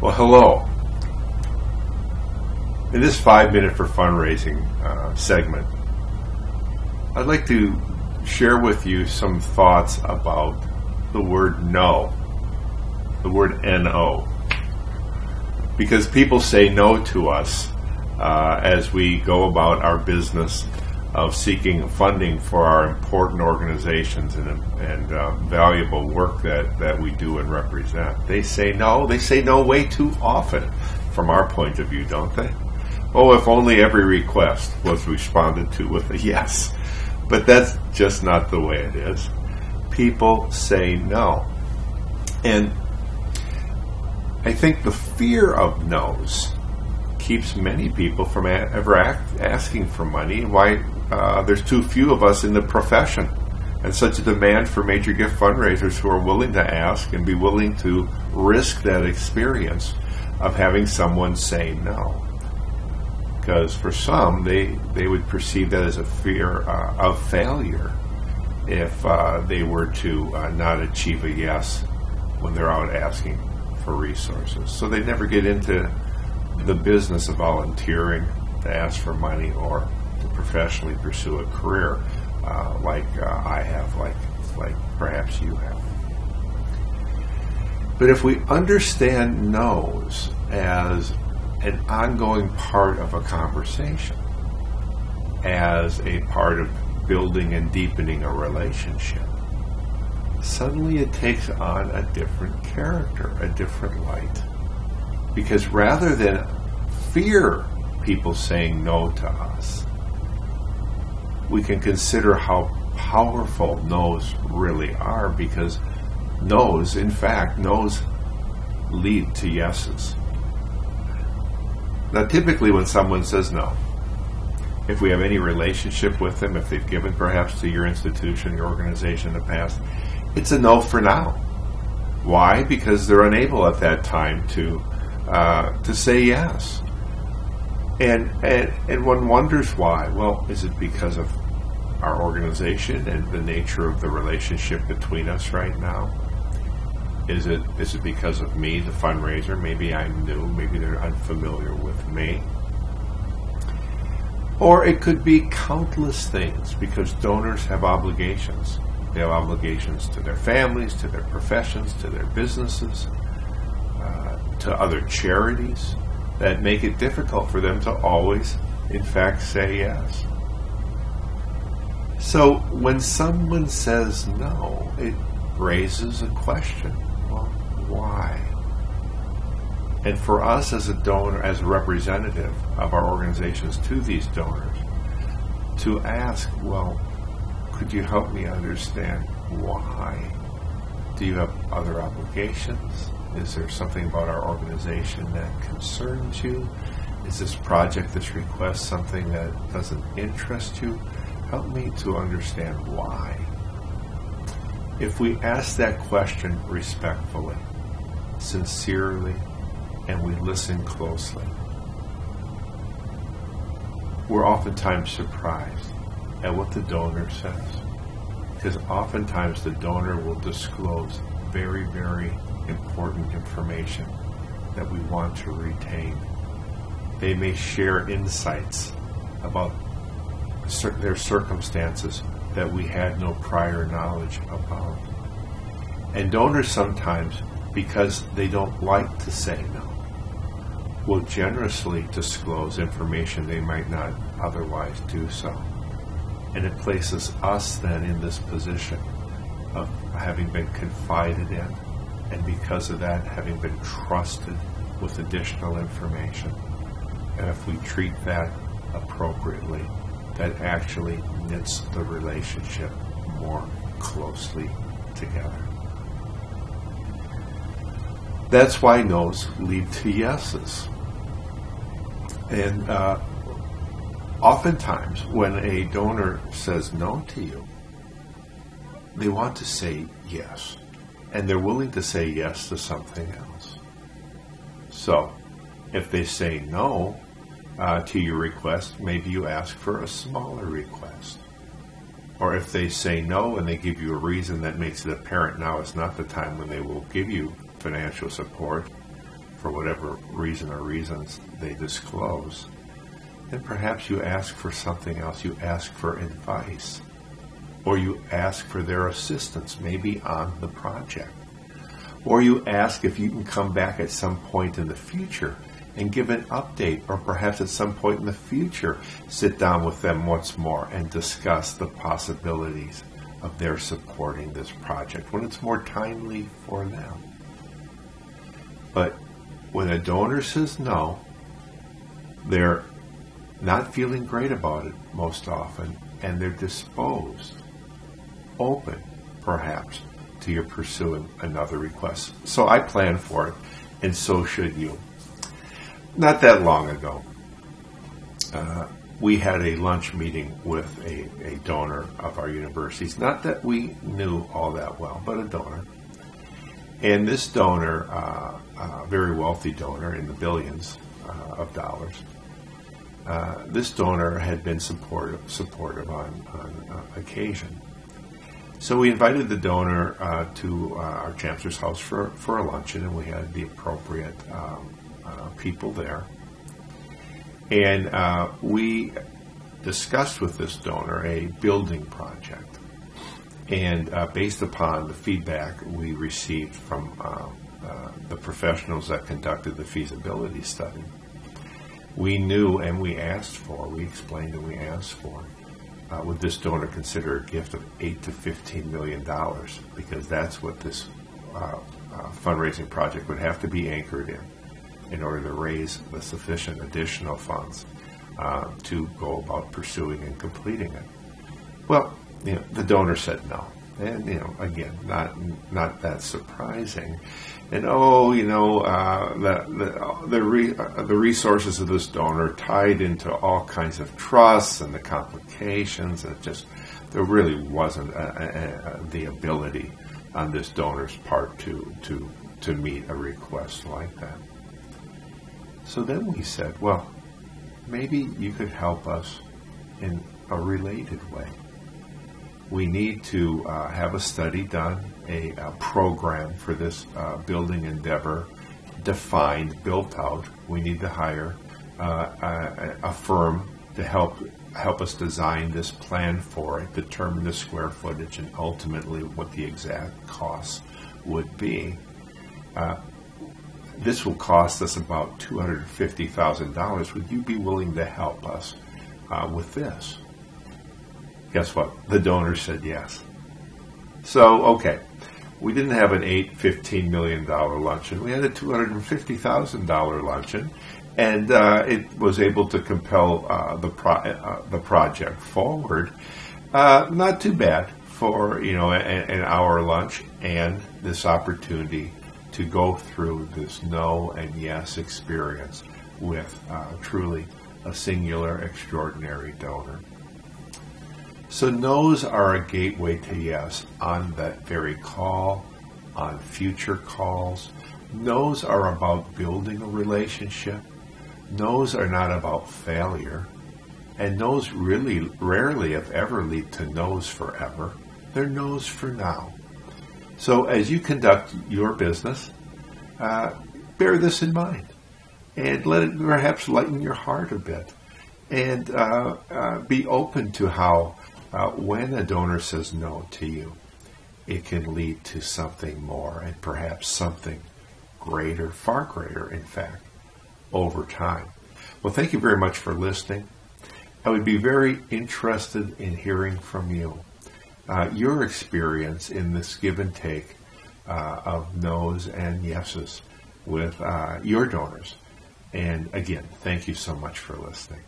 Well, hello. In this 5-minute for fundraising segment, I'd like to share with you some thoughts about the word no, the word N-O. Because people say no to us as we go about our business of seeking funding for our important organizations and valuable work that we do and represent. They say no way too often from our point of view, don't they? Oh, if only every request was responded to with a yes. But that's just not the way it is. People say no. And I think the fear of no's keeps many people from ever asking for money. Why there's too few of us in the profession, and such a demand for major gift fundraisers who are willing to ask and be willing to risk that experience of having someone say no. Because for some, they would perceive that as a fear of failure if they were to not achieve a yes when they're out asking for resources. So they never get into the business of volunteering to ask for money or to professionally pursue a career like I have, like perhaps you have. But if we understand no's as an ongoing part of a conversation, as a part of building and deepening a relationship, suddenly it takes on a different character, a different light. Because rather than fear people saying no to us, we can consider how powerful no's really are, because no's lead to yeses. Now, typically when someone says no, if we have any relationship with them, if they've given perhaps to your institution, your organization in the past, it's a no for now. Why? Because they're unable at that time to say yes. And one wonders why. Well, is it because of our organization and the nature of the relationship between us right now? Is it because of me, the fundraiser? Maybe I'm new, maybe they're unfamiliar with me. Or it could be countless things, because donors have obligations. They have obligations to their families, to their professions, to their businesses, to other charities, that make it difficult for them to always, in fact, say yes. So when someone says no, it raises a question. Well, why? And for us as a donor, as a representative of our organizations to these donors, to ask, well, could you help me understand why? Do you have other obligations? Is there something about our organization that concerns you? Is this project, this request, something that doesn't interest you? Help me to understand why. If we ask that question respectfully, sincerely, and we listen closely, we're oftentimes surprised at what the donor says. Because oftentimes the donor will disclose very, very important information that we want to retain. They may share insights about their circumstances that we had no prior knowledge about. And donors sometimes, because they don't like to say no, will generously disclose information they might not otherwise do so. And it places us then in this position of having been confided in, and because of that, having been trusted with additional information. And if we treat that appropriately, that actually knits the relationship more closely together. That's why no's lead to yeses. And oftentimes when a donor says no to you, they want to say yes. And they're willing to say yes to something else. So if they say no to your request, maybe you ask for a smaller request. Or if they say no and they give you a reason that makes it apparent now is not the time when they will give you financial support, for whatever reason or reasons they disclose, then perhaps you ask for something else. You ask for advice, or you ask for their assistance, maybe on the project, or you ask if you can come back at some point in the future and give an update, or perhaps at some point in the future sit down with them once more and discuss the possibilities of their supporting this project when it's more timely for them. But when a donor says no, they're not feeling great about it most often, and they're disposed, open perhaps, to your pursuing another request. So I plan for it, and so should you. Not that long ago, we had a lunch meeting with a donor of our universities. Not that we knew all that well, but a donor. And this donor, a very wealthy donor in the billions of dollars, this donor had been supportive on occasion. So we invited the donor to our chancellor's house for a luncheon, and we had the appropriate people there. And we discussed with this donor a building project. And based upon the feedback we received from the professionals that conducted the feasibility study, we knew and we explained and we asked for, would this donor consider a gift of $8 to $15 million? Because that's what this fundraising project would have to be anchored in order to raise the sufficient additional funds to go about pursuing and completing it. Well, the donor said no. And, again, not that surprising. And, the resources of this donor tied into all kinds of trusts and the complications. There really wasn't the ability on this donor's part to meet a request like that. So then we said, well, maybe you could help us in a related way. We need to have a study done, a program for this building endeavor, defined, built out. We need to hire a firm to help us design this plan for it, determine the square footage, and ultimately what the exact costs would be. This will cost us about $250,000. Would you be willing to help us with this? Guess what? The donor said yes. So, okay, we didn't have an $15 million luncheon. We had a $250,000 luncheon, and it was able to compel the project forward. Not too bad for an hour lunch and this opportunity to go through this no and yes experience with truly a singular, extraordinary donor. So no's are a gateway to yes on that very call, on future calls. No's are about building a relationship. No's are not about failure. And no's really rarely, if ever, lead to no's forever. They're no's for now. So as you conduct your business, bear this in mind and let it perhaps lighten your heart a bit, and be open to how when a donor says no to you, it can lead to something more, and perhaps something greater, far greater, in fact, over time. Well, thank you very much for listening. I would be very interested in hearing from you, your experience in this give and take of no's and yeses with your donors. And again, thank you so much for listening.